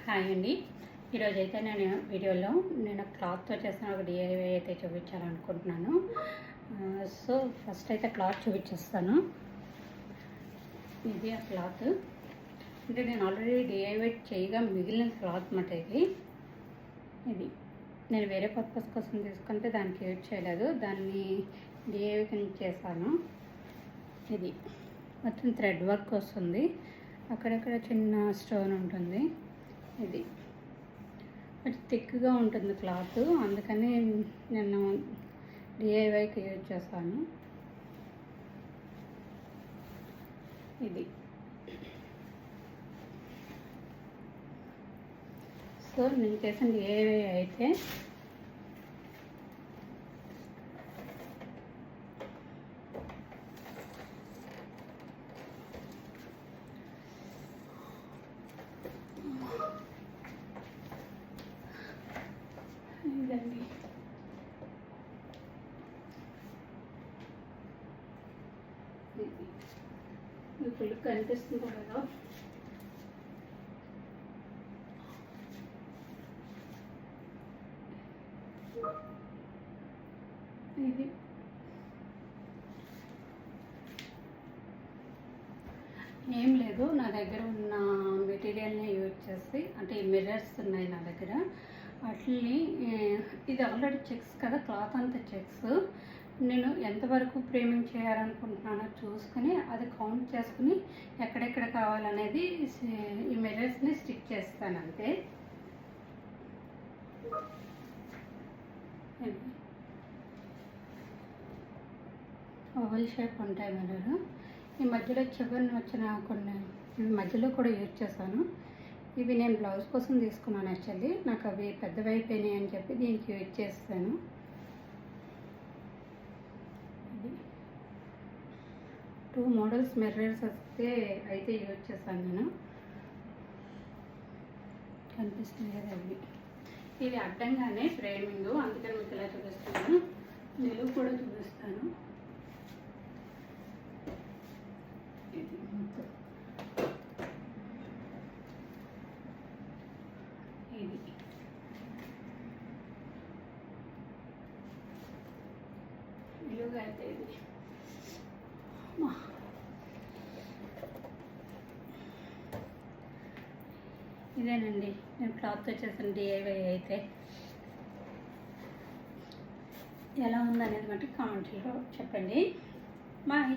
Hi అండి. ఈరోజు అయితే వీడియోలో నేను క్లాత్తో చేసిన ఒక డిఐవై అయితే చూపించాలనుకుంటున్నాను. సో ఫస్ట్ అయితే క్లాత్ చూపించేస్తాను. ఇది ఆ క్లాత్ అంటే నేను ఆల్రెడీ డిఐవై చేయగా మిగిలిన క్లాత్ మాట ఇది నేను వేరే పర్పస్ కోసం తీసుకుంటే దానికి యూజ్ చేయలేదు, దాన్ని డిఐవై కింద చేశాను. ఇది మొత్తం థ్రెడ్ వర్క్ వస్తుంది, అక్కడక్కడ చిన్న స్టోన్ ఉంటుంది. ఇది అది థిక్గా ఉంటుంది క్లాత్, అందుకని నేను డిఐవైకి యూజ్ చేస్తాను. ఇది సో నేను చేసిన డిఐవై అయితే ఇదండి. ఫుల్ కనిపిస్తుంది కదా. ఇది ఏం లేదు, నా దగ్గర ఉన్న మెటీరియల్ని యూజ్ చేసి, అంటే మిర్రర్స్ ఉన్నాయి నా దగ్గర, వాటిని ఇది ఆల్రెడీ చెక్స్ కదా, క్లాత్ అంతా చెక్స్. నేను ఎంతవరకు ఫ్రేమింగ్ చేయాలనుకుంటున్నానో చూసుకుని అది కౌంట్ చేసుకుని ఎక్కడెక్కడ కావాలనేది ఈ మిర్రర్స్ని స్టిక్ చేస్తాను అంతే. ఓవల్ షేప్ ఉంటాయి మిర్రర్. ఈ మధ్యలో చివరిని వచ్చిన కొన్ని మధ్యలో కూడా యూజ్ చేశాను. ఇవి నేను బ్లౌజ్ కోసం తీసుకున్నాను. యాక్చువల్లీ నాకు అవి పెద్దవి అయిపోయినాయి అని చెప్పి దీనికి యూజ్ చేస్తాను. ఇది 2 మోడల్స్ మిర్రర్స్ అయితే యూజ్ చేశాను నేను. కనిపిస్తుంది కదా అవి. ఇది అడ్డంగానే ఫ్రేమింగ్, అందుకని మీకు ఇలా చూపిస్తాను. నిలువు కూడా చూపిస్తాను. ఇది నిలువుగా అయితే ఇది ఇదేనండి నేను క్లాత్తో చేసిన డిఐవై అయితే. ఎలా ఉందనేది మట్టి కామెంట్లో చెప్పండి. బాయ్.